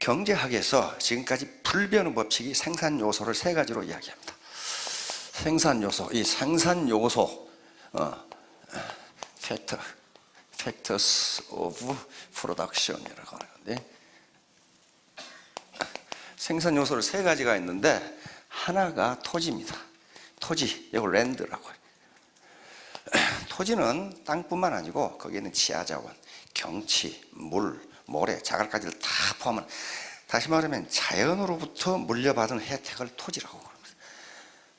경제학에서 지금까지 불변의 법칙이 생산 요소를 세 가지로 이야기합니다. 생산 요소, 이 생산 요소, factors of production이라고 하는 건데, 생산 요소를 세 가지가 있는데 하나가 토지입니다. 토지, 이걸 랜드라고 해요. 토지는 땅뿐만 아니고 거기에 있는 지하자원, 경치, 물, 모래, 자갈까지를 다 포함한, 다시 말하면 자연으로부터 물려받은 혜택을 토지라고 합니다.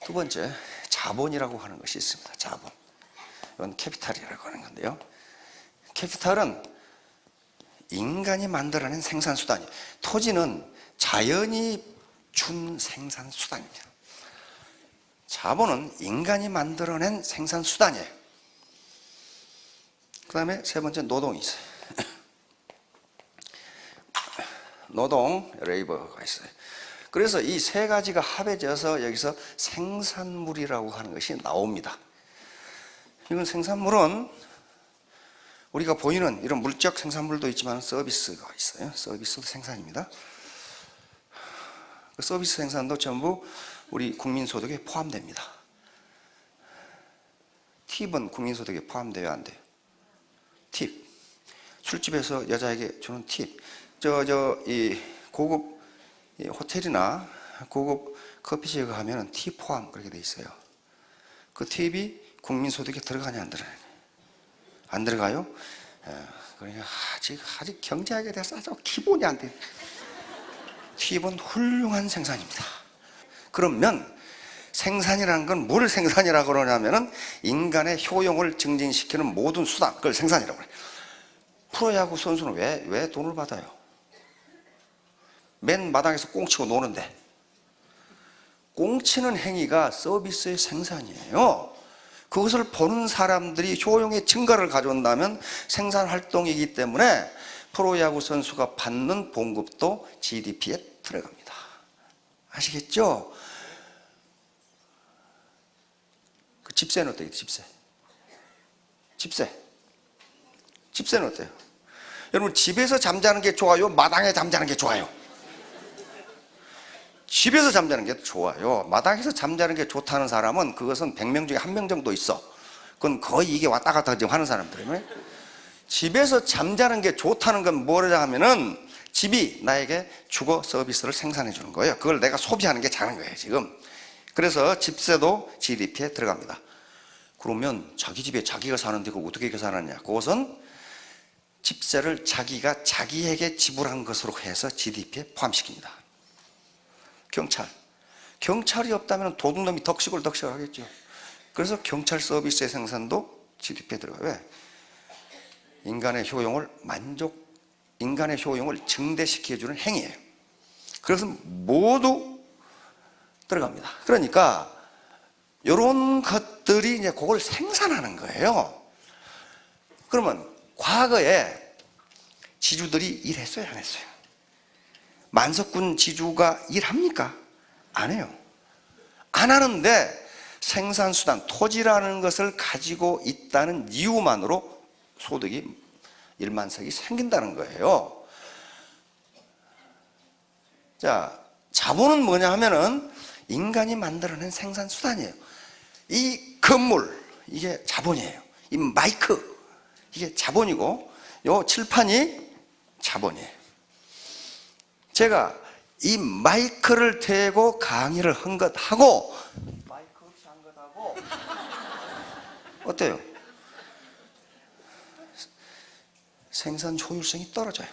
두 번째, 자본이라고 하는 것이 있습니다. 자본. 이건 캐피탈이라고 하는 건데요. 캐피탈은 인간이 만들어낸 생산수단이에요. 토지는 자연이 준 생산수단입니다. 자본은 인간이 만들어낸 생산수단이에요. 그 다음에 세 번째, 노동이 있어요. 노동, 레이버가 있어요. 그래서 이 세 가지가 합해져서 여기서 생산물이라고 하는 것이 나옵니다. 이건 생산물은 우리가 보이는 이런 물적 생산물도 있지만 서비스가 있어요. 서비스도 생산입니다. 그 서비스 생산도 전부 우리 국민소득에 포함됩니다. 팁은 국민소득에 포함돼야 안 돼요. 팁. 술집에서 여자에게 주는 팁. 이 고급 호텔이나 고급 커피집에 가면 팁 포함 그렇게 돼 있어요. 그 팁이 국민소득에 들어가냐 안 들어가냐? 안 들어가요? 그러니까 아직 경제학에 대해서 아주 기본이 안 돼. 팁은 훌륭한 생산입니다. 그러면 생산이라는 건 뭘 생산이라고 그러냐면은 인간의 효용을 증진시키는 모든 수단, 그걸 생산이라고 해요. 프로야구 선수는 왜 돈을 받아요? 맨 마당에서 꽁치고 노는데, 꽁치는 행위가 서비스의 생산이에요. 그것을 보는 사람들이 효용의 증가를 가져온다면 생산 활동이기 때문에 프로야구 선수가 받는 봉급도 GDP에 들어갑니다. 아시겠죠? 그 집세는 어때요? 집세는 어때요? 여러분, 집에서 잠자는 게 좋아요? 마당에 잠자는 게 좋아요? 집에서 잠자는 게 좋아요. 마당에서 잠자는 게 좋다는 사람은 그것은 100명 중에 1명 정도 있어. 그건 거의 이게 왔다 갔다 지금 하는 사람들이에요. 집에서 잠자는 게 좋다는 건 뭐냐 하면은 집이 나에게 주거 서비스를 생산해 주는 거예요. 그걸 내가 소비하는 게 작은 거예요, 지금. 그래서 집세도 GDP에 들어갑니다. 그러면 자기 집에 자기가 사는데 그걸 어떻게 계산하느냐? 그것은 집세를 자기가 자기에게 지불한 것으로 해서 GDP에 포함시킵니다. 경찰이 없다면 도둑놈이 덕식을 하겠죠. 그래서 경찰 서비스의 생산도 GDP에 들어가요. 왜? 인간의 효용을 증대시켜주는 행위예요. 그래서 모두 들어갑니다. 그러니까 이런 것들이 이제 그걸 생산하는 거예요. 그러면 과거에 지주들이 일했어요, 안 했어요? 만석군 지주가 일합니까? 안 해요. 안 하는데 생산수단, 토지라는 것을 가지고 있다는 이유만으로 소득이 1만석이 생긴다는 거예요. 자, 자본은 뭐냐 하면은 인간이 만들어낸 생산수단이에요. 이 건물, 이게 자본이에요. 이 마이크, 이게 자본이고, 요 칠판이 자본이에요. 제가 이 마이크를 대고 강의를 한 것하고 마이크 없이 한 것하고 어때요? 생산 효율성이 떨어져요.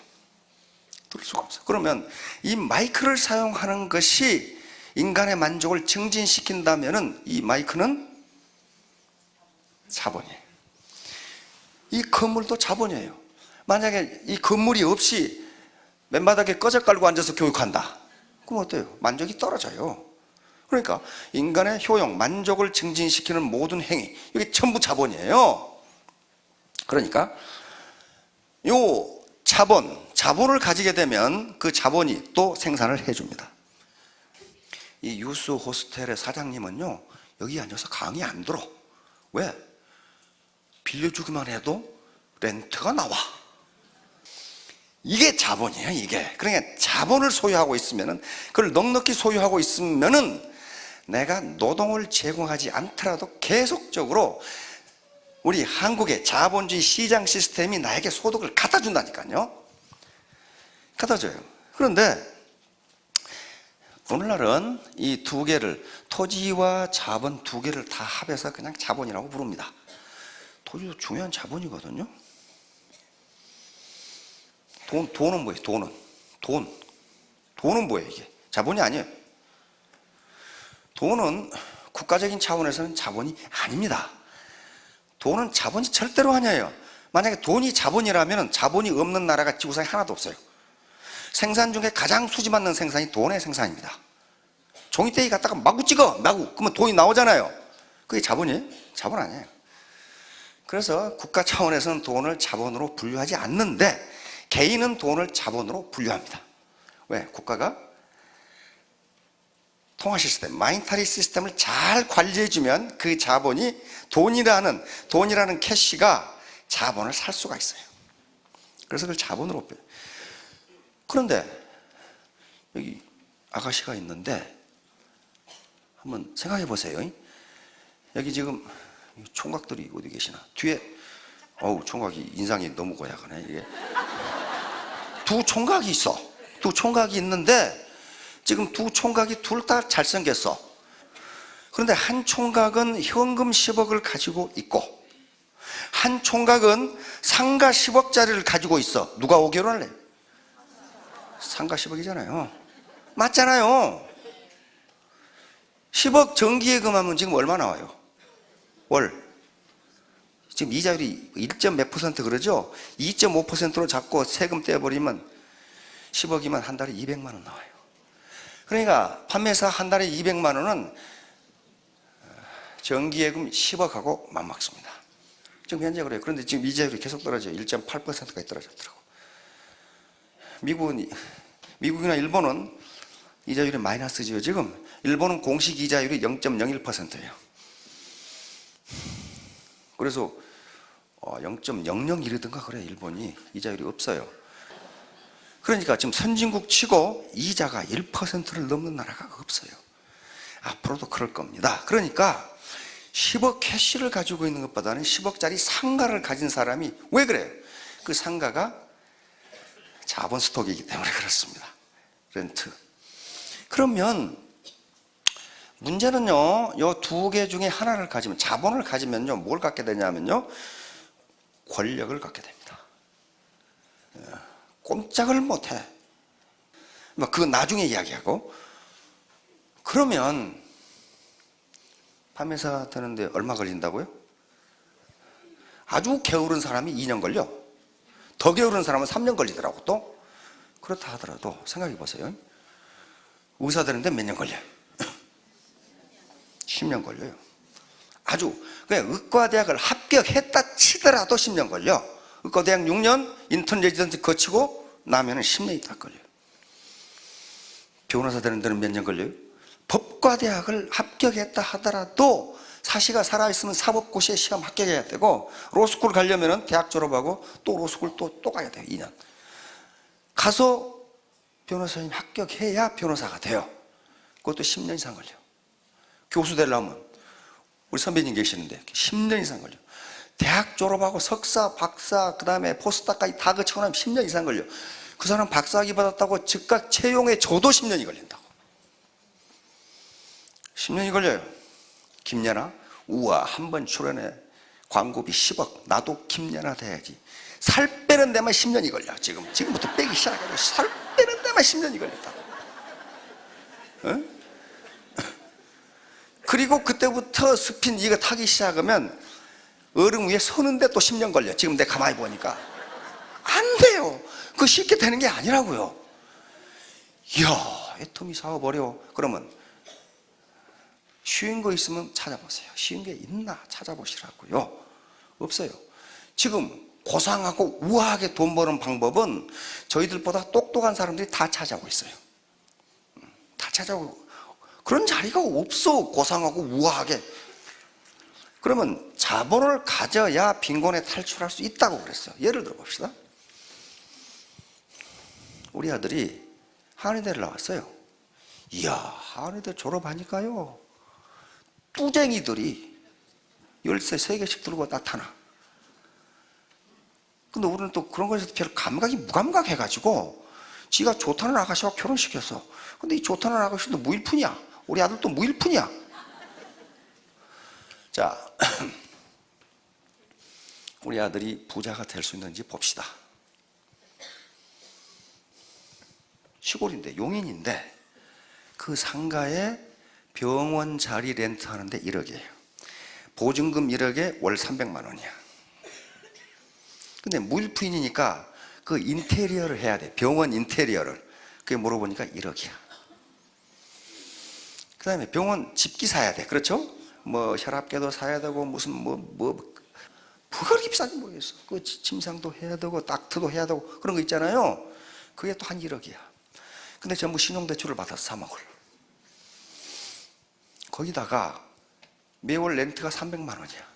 들을 수가 없어요. 그러면 이 마이크를 사용하는 것이 인간의 만족을 증진시킨다면은 이 마이크는 자본이에요. 이 건물도 자본이에요. 만약에 이 건물이 없이 맨바닥에 꺼져 깔고 앉아서 교육한다. 그럼 어때요? 만족이 떨어져요. 그러니까 인간의 효용, 만족을 증진시키는 모든 행위, 이게 전부 자본이에요. 그러니까 요 자본을 가지게 되면 그 자본이 또 생산을 해줍니다. 이 유스 호스텔의 사장님은요, 여기 앉아서 강의 안 들어. 왜? 빌려주기만 해도 렌트가 나와. 이게 자본이에요, 이게. 그러니까 자본을 소유하고 있으면은, 그걸 넉넉히 소유하고 있으면은 내가 노동을 제공하지 않더라도 계속적으로 우리 한국의 자본주의 시장 시스템이 나에게 소득을 갖다 준다니까요. 갖다 줘요. 그런데 오늘날은 이 두 개를, 토지와 자본 두 개를 다 합해서 그냥 자본이라고 부릅니다. 토지도 중요한 자본이거든요. 돈은 뭐예요? 돈은 뭐예요? 이게 자본이 아니에요. 돈은 국가적인 차원에서는 자본이 아닙니다. 돈은 자본이 절대로 아니에요. 만약에 돈이 자본이라면 자본이 없는 나라가 지구상에 하나도 없어요. 생산 중에 가장 수지 맞는 생산이 돈의 생산입니다. 종이떼기 갖다가 마구 찍어, 그러면 돈이 나오잖아요. 그게 자본이에요? 자본 아니에요. 그래서 국가 차원에서는 돈을 자본으로 분류하지 않는데 개인은 돈을 자본으로 분류합니다. 왜? 국가가 통화 시스템, 마니터리 시스템을 잘 관리해주면 그 자본이 돈이라는 캐시가 자본을 살 수가 있어요. 그래서 그걸 자본으로 분류. 그런데 여기 아가씨가 있는데 한번 생각해 보세요. 여기 지금 총각들이 어디 계시나? 뒤에 총각이 인상이 너무 고약하네. 이게 두 총각이 있어. 두 총각이 있는데 지금 두 총각이 둘 다 잘생겼어. 그런데 한 총각은 현금 10억을 가지고 있고 한 총각은 상가 10억짜리를 가지고 있어. 누가 5개월 할래? 상가 10억이잖아요. 맞잖아요. 10억 정기예금 하면 지금 얼마 나와요? 월. 지금 이자율이 1점 몇 퍼센트 그러죠? 2.5%로 잡고 세금 떼어버리면 10억이면 한 달에 200만 원 나와요. 그러니까 판매사 한 달에 200만 원은 정기예금 10억하고 맞먹습니다. 지금 현재 그래요. 그런데 지금 이자율이 계속 떨어져요. 1.8%까지 떨어졌더라고. 미국이나 일본은 이자율이 마이너스죠. 지금 일본은 공식 이자율이 0.01%예요. 그래서 0.001이든가 그래. 일본이 이자율이 없어요. 그러니까 지금 선진국 치고 이자가 1%를 넘는 나라가 없어요. 앞으로도 그럴 겁니다. 그러니까 10억 캐시를 가지고 있는 것보다는 10억짜리 상가를 가진 사람이 왜 그래요? 그 상가가 자본 스톡이기 때문에 그렇습니다. 렌트. 그러면 문제는요, 이 두 개 중에 하나를 가지면, 자본을 가지면요, 뭘 갖게 되냐면요, 권력을 갖게 됩니다. 꼼짝을 못해. 그거 나중에 이야기하고. 그러면 판매사 되는데 얼마 걸린다고요? 아주 게으른 사람이 2년 걸려. 더 게으른 사람은 3년 걸리더라고. 또 그렇다 하더라도 생각해 보세요. 의사 되는데 몇 년 걸려요? 10년 걸려요. 아주 그냥 의과대학을 합격했다 치더라도 10년 걸려. 의과대학 6년 인턴 레지던트 거치고 나면은 10년이 딱 걸려요. 변호사 되는 데는 몇 년 걸려요? 법과대학을 합격했다 하더라도 사시가 살아있으면 사법고시에 시험 합격해야 되고, 로스쿨 가려면 대학 졸업하고 또 로스쿨 또 가야 돼요. 2년 가서 변호사님 합격해야 변호사가 돼요. 그것도 10년 이상 걸려. 교수 되려면 우리 선배님 계시는데 10년 이상 걸려. 대학 졸업하고 석사, 박사, 그 다음에 포스닥까지 다 거치고 나면 10년 이상 걸려. 그 사람 박사학위 받았다고 즉각 채용에 줘도 10년이 걸린다고. 10년이 걸려요. 김연아, 우와, 한 번 출연해 광고비 10억. 나도 김연아 돼야지. 살 빼는 데만 10년이 걸려. 지금부터 빼기 시작해도 살 빼는 데만 10년이 걸린다고. 어? 그리고 그때부터 스핀 이거 타기 시작하면 얼음 위에 서는데 또 10년 걸려. 지금 내가 가만히 보니까 안 돼요. 그거 쉽게 되는 게 아니라고요. 이야, 애터미 사업 어려워. 그러면 쉬운 거 있으면 찾아보세요. 쉬운 게 있나 찾아보시라고요. 없어요. 지금 고상하고 우아하게 돈 버는 방법은 저희들보다 똑똑한 사람들이 다 찾아오고 있어요. 다 찾아오고. 그런 자리가 없어. 고상하고 우아하게. 그러면 자본을 가져야 빈곤에 탈출할 수 있다고 그랬어요. 예를 들어 봅시다. 우리 아들이 한의대를 나왔어요. 이야, 한의대 졸업하니까요, 뚜쟁이들이 열쇠 3개씩 들고 나타나. 근데 우리는 또 그런 거에서 별 감각이 무감각해가지고 지가 좋다는 아가씨와 결혼시켰어. 근데 이 좋다는 아가씨도 무일푼이야. 우리 아들도 무일푼이야. 자, 우리 아들이 부자가 될 수 있는지 봅시다. 시골인데, 용인인데 그 상가에 병원 자리 렌트하는데 1억이에요. 보증금 1억에 월 300만 원이야. 근데 무일푼이니까 그 인테리어를 해야 돼. 병원 인테리어를. 그게 물어보니까 1억이야. 그 다음에 병원 집기 사야 돼. 그렇죠? 뭐 혈압계도 사야 되고 무슨 뭐가 그렇게 비싼지 모르겠어. 그 침상도 해야 되고 닥트도 해야 되고 그런 거 있잖아요. 그게 또 한 1억이야. 근데 전부 신용대출을 받아서 3억을. 거기다가 매월 렌트가 300만 원이야.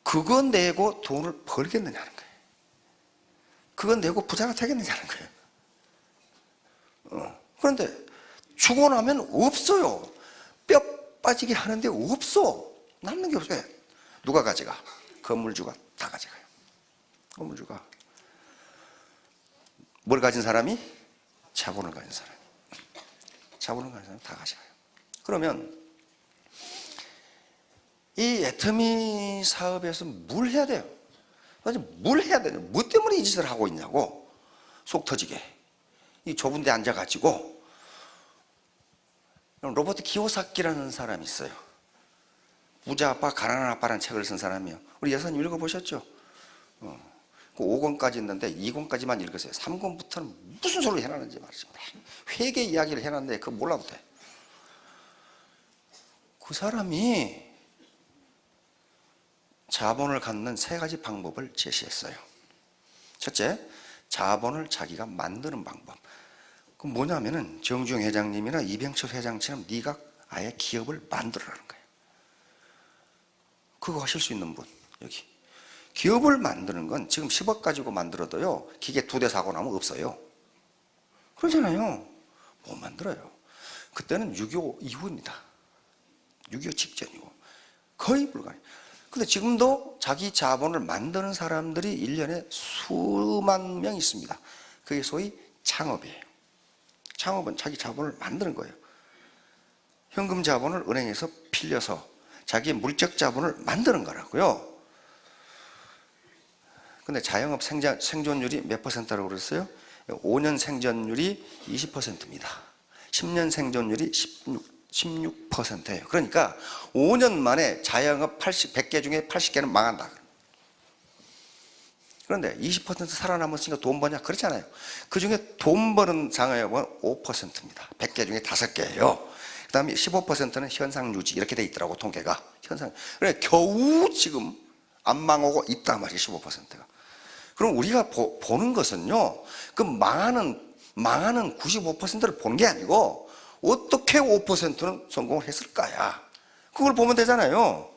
그거 내고 돈을 벌겠느냐는 거예요. 그거 내고 부자가 되겠느냐는 거예요. 그런데 주고 나면 없어요. 뼈 빠지게 하는데 없어. 남는 게 없어요. 누가 가져가? 건물주가 다 가져가요. 건물주가. 뭘 가진 사람이? 자본을 가진 사람. 자본을 가진 사람이 다 가져가요. 그러면 이 애터미 사업에서 뭘 해야 돼요? 뭘 해야 되냐? 뭐 때문에 이 짓을 하고 있냐고. 속 터지게. 이 좁은 데 앉아가지고. 로버트 키오사키라는 사람이 있어요. 부자 아빠, 가난한 아빠라는 책을 쓴 사람이에요. 우리 여사님 읽어보셨죠? 그 5권까지 있는데 2권까지만 읽으세요. 3권부터는 무슨 소리를 해놨는지 말이죠. 회계 이야기를 해놨는데 그거 몰라도 돼. 그 사람이 자본을 갖는 3가지 방법을 제시했어요. 첫째, 자본을 자기가 만드는 방법. 그 뭐냐면은 정주영 회장님이나 이병철 회장처럼 네가 아예 기업을 만들어라는 거예요. 그거 하실 수 있는 분 여기. 기업을 만드는 건 지금 10억 가지고 만들어도요, 기계 2대 사고 나면 없어요. 그러잖아요. 못 만들어요. 그때는 6.25 이후입니다. 6.25 직전이고 거의 불가능해요. 근데 지금도 자기 자본을 만드는 사람들이 1년에 수만 명 있습니다. 그게 소위 창업이에요. 창업은 자기 자본을 만드는 거예요. 현금 자본을 은행에서 빌려서 자기의 물적 자본을 만드는 거라고요. 근데 자영업 생존율이 몇 %라고 그랬어요? 5년 생존율이 20%입니다. 10년 생존율이 16%예요. 그러니까 5년 만에 자영업 100개 중에 80개는 망한다. 그런데 20% 살아남았으니까 돈 버냐? 그렇잖아요. 그 중에 돈 버는 장학업은 5%입니다. 100개 중에 5개예요. 그 다음에 15%는 현상 유지 이렇게 돼 있더라고, 통계가. 현상. 그래 겨우 지금 안 망하고 있단 말이에요. 15%가. 그럼 우리가 보는 것은요, 그 망하는 95%를 보는 게 아니고 어떻게 5%는 성공을 했을까야, 그걸 보면 되잖아요.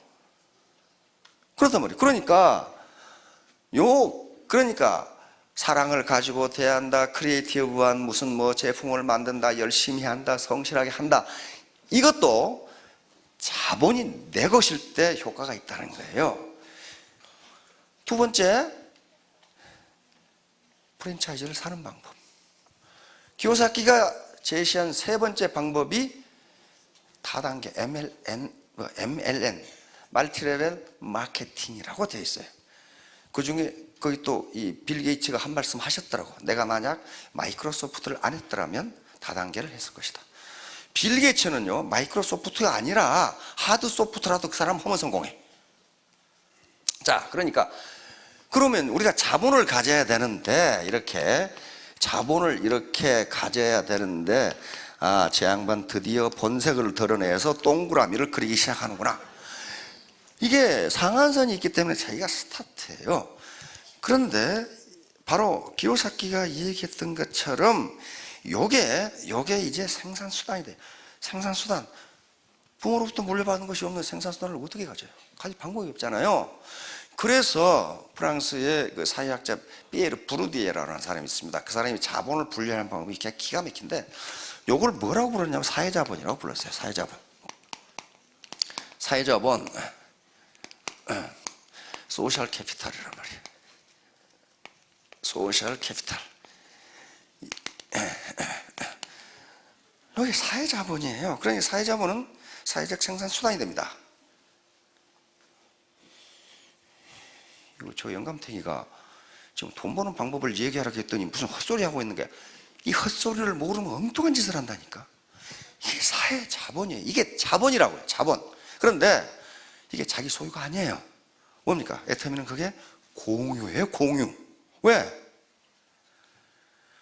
그렇단 말이에요. 그러니까 사랑을 가지고 대한다, 크리에이티브한 무슨 뭐 제품을 만든다, 열심히 한다, 성실하게 한다, 이것도 자본이 내 것일 때 효과가 있다는 거예요. 두 번째, 프랜차이즈를 사는 방법. 키오사키가 제시한 3번째 방법이 다단계 MLN, 멀티레벨 마케팅이라고 되어 있어요. 그 중에 거기 또 이 빌 게이츠가 한 말씀 하셨더라고. 내가 만약 마이크로소프트를 안 했더라면 다단계를 했을 것이다. 빌 게이츠는요, 마이크로소프트가 아니라 하드 소프트라도 그 사람 하면 성공해. 자, 그러면 우리가 자본을 가져야 되는데, 이렇게 자본을 이렇게 가져야 되는데, 제 양반 드디어 본색을 드러내서 동그라미를 그리기 시작하는구나. 이게 상한선이 있기 때문에 자기가 스타트예요. 그런데 바로 키오사키가 얘기했던 것처럼 요게 이제 생산수단이 돼요. 생산수단. 부모로부터 물려받은 것이 없는 생산수단을 어떻게 가져요? 가질 방법이 없잖아요. 그래서 프랑스의 그 사회학자 피에르 부르디에라는 사람이 있습니다. 그 사람이 자본을 분류하는 방법이 기가 막힌데, 요걸 뭐라고 불렀냐면 사회자본이라고 불렀어요. 사회자본, 소셜 캐피탈이란 말이에요. 소셜 캐피탈. 여기 사회자본이에요. 그러니까 사회자본은 사회적 생산 수단이 됩니다. 이거 저 영감탱이가 지금 돈 버는 방법을 얘기하라고 했더니 무슨 헛소리 하고 있는 게, 이 헛소리를 모르면 엉뚱한 짓을 한다니까. 이게 사회자본이에요. 이게 자본이라고요. 자본. 그런데 이게 자기 소유가 아니에요. 뭡니까? 애터미는 그게 공유예요. 공유. 왜?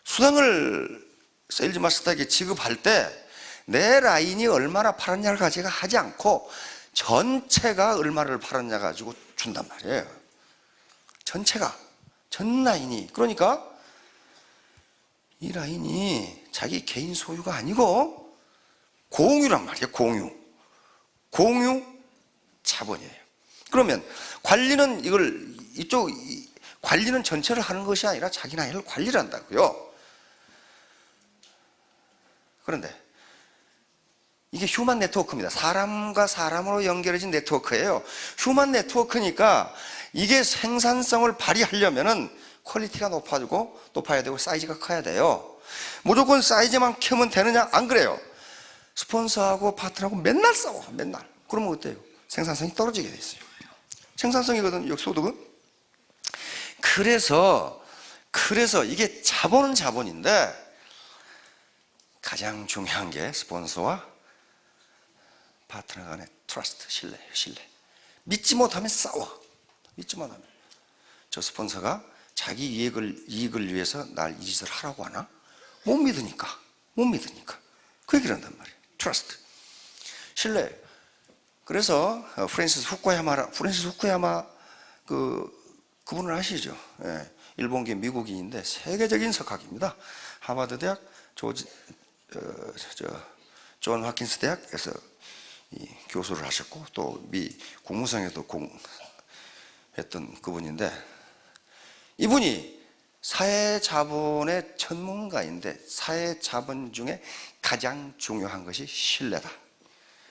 수당을 세일즈 마스터에게 지급할 때 내 라인이 얼마나 팔았냐를 가지고 하지 않고 전체가 얼마를 팔았냐 가지고 준단 말이에요. 전체가, 전 라인이. 그러니까 이 라인이 자기 개인 소유가 아니고 공유란 말이에요. 공유 자본이에요. 그러면 관리는 관리는 전체를 하는 것이 아니라 자기 라인을 관리를 한다고요. 그런데 이게 휴먼 네트워크입니다. 사람과 사람으로 연결해진 네트워크예요. 휴먼 네트워크니까 이게 생산성을 발휘하려면은 퀄리티가 높아야 되고 사이즈가 커야 돼요. 무조건 사이즈만 키우면 되느냐? 안 그래요. 스폰서하고 파트너하고 맨날 싸워. 맨날. 그러면 어때요? 생산성이 떨어지게 돼 있어요. 생산성이거든, 소득은. 그래서 이게 자본은 자본인데 가장 중요한 게 스폰서와 파트너 간의 트러스트, 신뢰. 믿지 못하면 싸워. 믿지 못하면. 저 스폰서가 자기 이익을 위해서 날 이 짓을 하라고 하나? 못 믿으니까. 그 얘기를 한단 말이에요. 트러스트. 신뢰. 그래서 프랜시스 후쿠야마 그분을 아시죠? 예, 일본계 미국인인데 세계적인 석학입니다. 하버드 대학, 존 홉킨스 대학에서 교수를 하셨고 또 미 국무성에도 했던 그분인데, 이분이 사회자본의 전문가인데 사회자본 중에 가장 중요한 것이 신뢰다.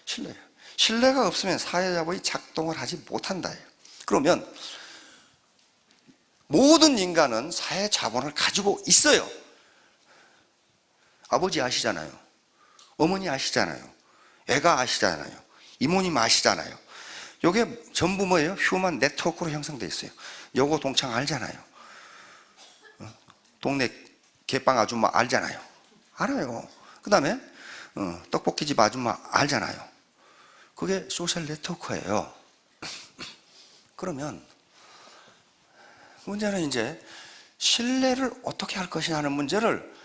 신뢰예요. 신뢰가 없으면 사회자본이 작동을 하지 못한다예요. 그러면 모든 인간은 사회자본을 가지고 있어요. 아버지 아시잖아요. 어머니 아시잖아요. 애가 아시잖아요. 이모님 아시잖아요. 이게 전부 뭐예요? 휴먼 네트워크로 형성되어 있어요. 여고 동창 알잖아요. 동네 개빵 아줌마 알잖아요. 알아요. 그 다음에 떡볶이집 아줌마 알잖아요. 그게 소셜 네트워크예요. 그러면 문제는 이제 신뢰를 어떻게 할 것이냐 하는 문제를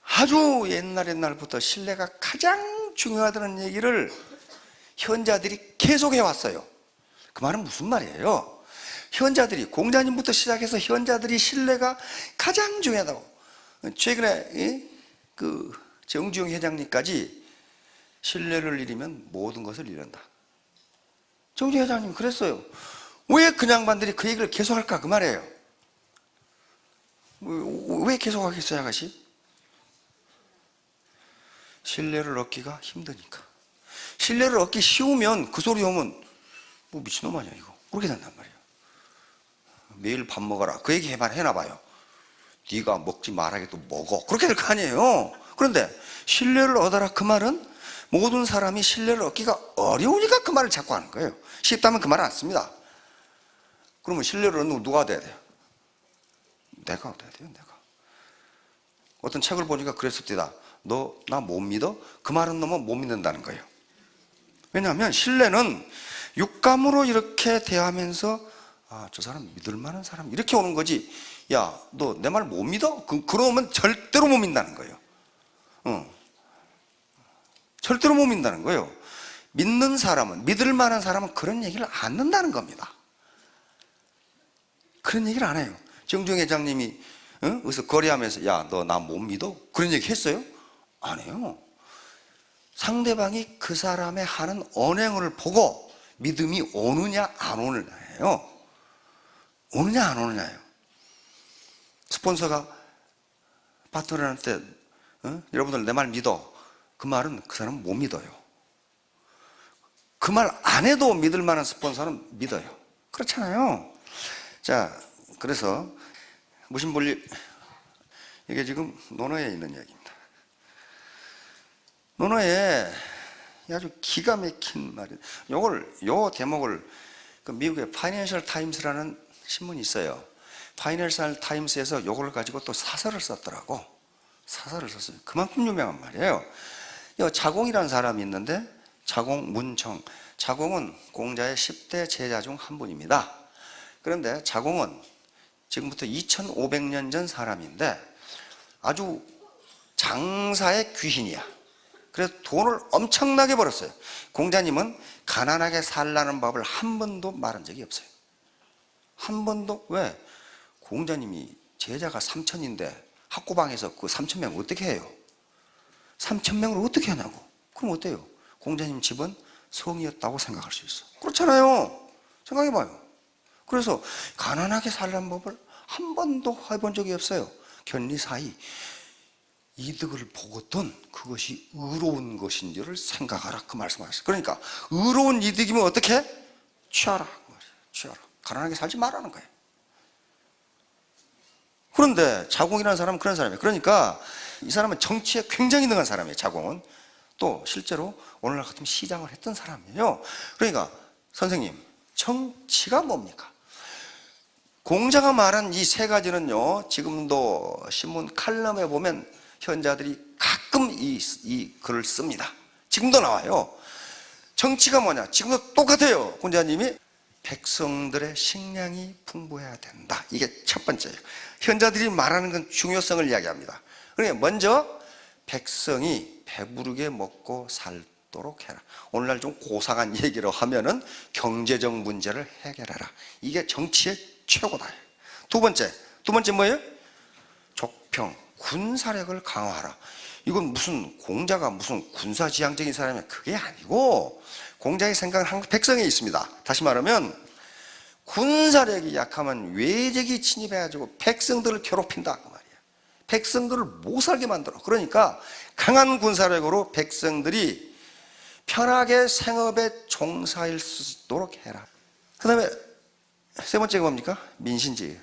아주 옛날부터 신뢰가 가장 중요하다는 얘기를 현자들이 계속 해왔어요. 그 말은 무슨 말이에요? 현자들이, 공자님부터 시작해서 현자들이 신뢰가 가장 중요하다고. 최근에 그 정주영 회장님까지 신뢰를 잃으면 모든 것을 잃는다. 정주영 회장님 그랬어요. 왜 그 양반들이 그 얘기를 계속할까? 그 말이에요. 왜 계속하겠어요, 아가씨? 신뢰를 얻기가 힘드니까. 신뢰를 얻기 쉬우면 그 소리 오면 뭐 미친놈 아니야 이거. 그렇게 된단 말이에요. 매일 밥 먹어라 그 얘기 해놔봐요. 네가 먹지 말아도 먹어. 그렇게 될 거 아니에요. 그런데 신뢰를 얻어라 그 말은 모든 사람이 신뢰를 얻기가 어려우니까 그 말을 자꾸 하는 거예요. 쉽다면 그 말을 안 씁니다. 그러면 신뢰를 얻는 건 누가 돼야 돼요? 내가 얻어야 돼요. 내가. 어떤 책을 보니까 그랬습니다. 너 나 못 믿어? 그 말은 너무 못 믿는다는 거예요. 왜냐하면 신뢰는 육감으로 이렇게 대하면서 저 사람 믿을 만한 사람 이렇게 오는 거지. 야, 너 내 말 못 믿어? 그러면 절대로 못 믿는다는 거예요. 절대로 못 믿는다는 거예요. 믿는 사람은, 믿을 만한 사람은 그런 얘기를 안 한다는 겁니다. 그런 얘기를 안 해요. 정중 회장님이 그래서 거래하면서 야, 너 나 못 믿어? 그런 얘기 했어요? 안 해요. 상대방이 그 사람의 하는 언행을 보고 믿음이 오느냐 안 오느냐예요. 오느냐 안 오느냐예요. 스폰서가 파트너한테 여러분들 내 말 믿어. 그 말은 그 사람은 못 믿어요. 그 말 안 해도 믿을 만한 스폰서는 믿어요. 그렇잖아요. 자, 그래서 무신분립, 이게 지금 논어에 있는 얘기입니다. 논어에 아주 기가 막힌 말이에요. 요 대목을 그 미국의 파이낸셜 타임스라는 신문이 있어요. 파이낸셜 타임스에서 요걸 가지고 또 사설을 썼더라고. 사설을 썼어요. 그만큼 유명한 말이에요. 자공이라는 사람이 있는데, 자공 문청. 자공은 공자의 10대 제자 중 한 분입니다. 그런데 자공은 지금부터 2500년 전 사람인데 아주 장사의 귀신이야. 그래서 돈을 엄청나게 벌었어요. 공자님은 가난하게 살라는 법을 한 번도 말한 적이 없어요. 한 번도. 왜? 공자님이 제자가 3000인데 학고방에서 그 3000명 어떻게 해요? 3000명을 어떻게 하냐고. 그럼 어때요? 공자님 집은 성이었다고 생각할 수 있어. 그렇잖아요. 생각해봐요. 그래서 가난하게 살라는 법을 한 번도 해본 적이 없어요. 견리사이 이득을 보거든 그것이 의로운 것인지를 생각하라, 그 말씀하셨어요. 그러니까 의로운 이득이면 어떻게? 취하라. 취하라. 가난하게 살지 말라는 거예요. 그런데 자공이라는 사람은 그런 사람이에요. 그러니까 이 사람은 정치에 굉장히 능한 사람이에요. 자공은 또 실제로 오늘날 같으면 시장을 했던 사람이에요. 그러니까 선생님, 정치가 뭡니까? 공자가 말한 이 세 가지는요, 지금도 신문 칼럼에 보면 현자들이 가끔 이 글을 씁니다. 지금도 나와요. 정치가 뭐냐? 지금도 똑같아요. 공자님이 백성들의 식량이 풍부해야 된다. 이게 첫 번째예요. 현자들이 말하는 건 중요성을 이야기합니다. 그러니까 먼저 백성이 배부르게 먹고 살도록 해라. 오늘날 좀 고상한 얘기로 하면은 경제적 문제를 해결해라. 이게 정치의 최고다. 두 번째 뭐예요? 족평, 군사력을 강화하라. 이건 무슨 공자가 무슨 군사지향적인 사람이야, 그게 아니고 공자의 생각은 항상 백성에 있습니다. 다시 말하면 군사력이 약하면 외적이 침입해가지고 백성들을 괴롭힌다 그 말이야. 백성들을 못 살게 만들어. 그러니까 강한 군사력으로 백성들이 편하게 생업에 종사할 수 있도록 해라. 그 다음에 세 번째가 뭡니까? 민신지.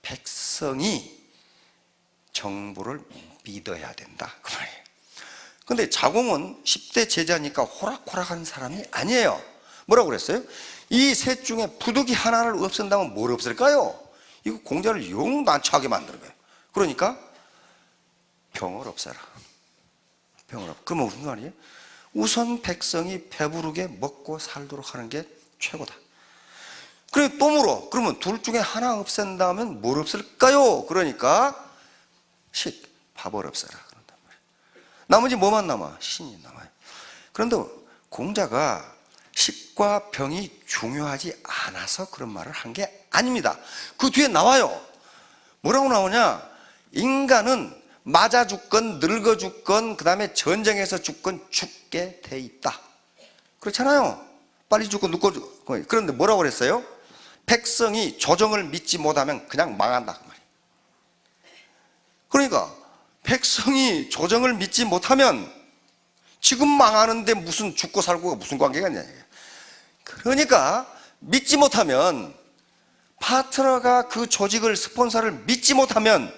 백성이 정부를 믿어야 된다 그 말이에요. 근데 자공은 10대 제자니까 호락호락한 사람이 아니에요. 뭐라고 그랬어요? 이 셋 중에 부득이 하나를 없앤다면 뭘 없앨까요? 이거 공자를 영 난처하게 만드는 거예요. 그러니까 병을 없애라. 병을 없. 그러면 무슨 말이에요? 우선 백성이 배부르게 먹고 살도록 하는 게 최고다. 그래 또 물어. 그러면 둘 중에 하나 없앤다면 뭘 없앨까요? 그러니까 밥을 없애라 그런단 말이에요. 나머지 뭐만 남아? 신이 남아요. 그런데 공자가 식과 병이 중요하지 않아서 그런 말을 한 게 아닙니다. 그 뒤에 나와요. 뭐라고 나오냐? 인간은 맞아 죽건 늙어 죽건 그 다음에 전쟁에서 죽건 죽게 돼 있다. 그렇잖아요. 빨리 죽고 늙고 죽고. 그런데 뭐라고 그랬어요? 백성이 조정을 믿지 못하면 그냥 망한다 그 말이에요. 그러니까 백성이 조정을 믿지 못하면 지금 망하는데 무슨 죽고 살고가 무슨 관계가 있냐. 그러니까 믿지 못하면, 파트너가 그 조직을, 스폰서를 믿지 못하면,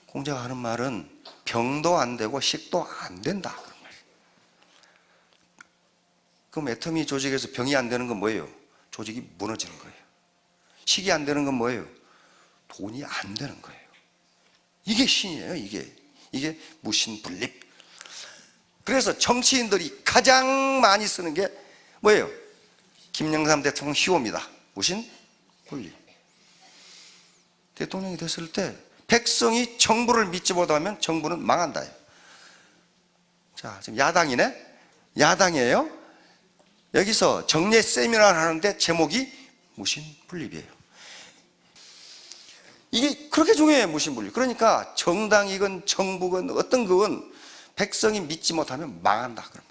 공자가 하는 말은 병도 안 되고 식도 안 된다. 그럼 애터미 조직에서 병이 안 되는 건 뭐예요? 조직이 무너지는 거예요. 식이 안 되는 건 뭐예요? 돈이 안 되는 거예요. 이게 신이에요. 이게 무신분립. 그래서 정치인들이 가장 많이 쓰는 게 뭐예요? 김영삼 대통령 희호입니다. 무신분립. 대통령이 됐을 때 백성이 정부를 믿지 못하면 정부는 망한다. 자, 지금 야당이네? 야당이에요? 여기서 정례 세미나를 하는데 제목이 무신분립이에요. 이게 그렇게 중요해요, 무신분립. 그러니까 정당이건 정부건 어떤 그건 백성이 믿지 못하면 망한다. 그런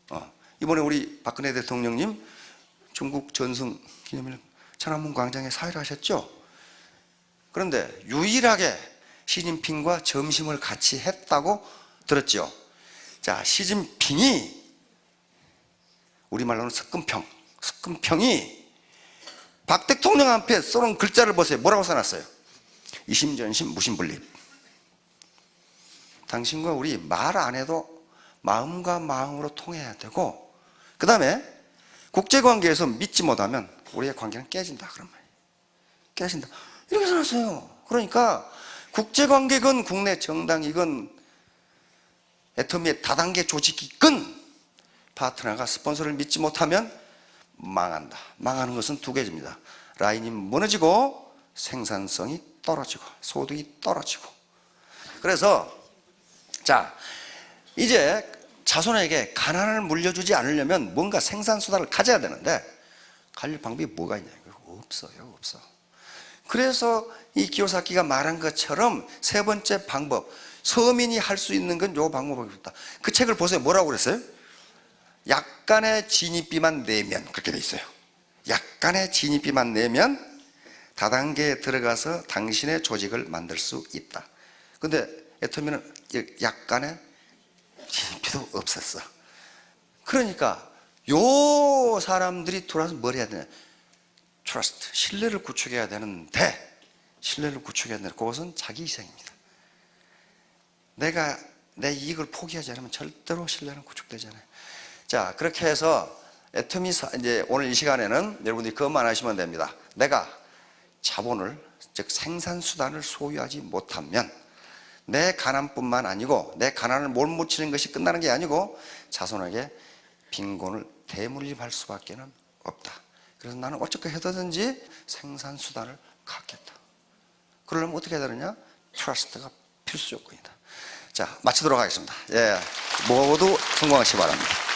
말. 이번에 우리 박근혜 대통령님 중국 전승 기념일 천안문 광장에 사회를 하셨죠. 그런데 유일하게 시진핑과 점심을 같이 했다고 들었죠. 자, 시진핑이 우리말로는 석금평이 박 대통령 앞에 써놓은 글자를 보세요. 뭐라고 써놨어요? 이심전심 무심분립. 당신과 우리 말 안 해도 마음과 마음으로 통해야 되고, 그 다음에 국제관계에서 믿지 못하면 우리의 관계는 깨진다. 그런 말이에요. 깨진다. 이렇게 써놨어요. 그러니까 국제관계건 국내 정당이건 애터미의 다단계 조직이건 파트너가 스폰서를 믿지 못하면 망한다. 망하는 것은 두 가지입니다. 라인이 무너지고 생산성이 떨어지고 소득이 떨어지고. 그래서 자, 이제 자손에게 가난을 물려주지 않으려면 뭔가 생산수단을 가져야 되는데 가질 방법이 뭐가 있냐? 없어요. 없어. 그래서 이 기요사키가 말한 것처럼 세 번째 방법, 서민이 할 수 있는 건 요 방법이었다. 그 책을 보세요. 뭐라고 그랬어요? 약간의 진입비만 내면, 그렇게 돼 있어요. 약간의 진입비만 내면 다단계에 들어가서 당신의 조직을 만들 수 있다. 근데 애터미는 약간의 진입비도 없었어. 그러니까 요 사람들이 돌아서 뭘 해야 되냐? 트러스트, 신뢰를 구축해야 되는데, 신뢰를 구축해야 되는데 그것은 자기 희생입니다. 내가 내 이익을 포기하지 않으면 절대로 신뢰는 구축되잖아요. 자, 그렇게 해서 애터미 이제 오늘 이 시간에는 여러분들이 그것만 하시면 됩니다. 내가 자본을, 즉 생산수단을 소유하지 못하면 내 가난뿐만 아니고, 내 가난을 몰아붙이는 것이 끝나는 게 아니고 자손에게 빈곤을 대물림할 수밖에 없다. 그래서 나는 어떻게 해서든지 생산수단을 갖겠다. 그러려면 어떻게 해야 되느냐? 트러스트가 필수 조건이다. 자, 마치도록 하겠습니다. 예, 모두 성공하시기 바랍니다.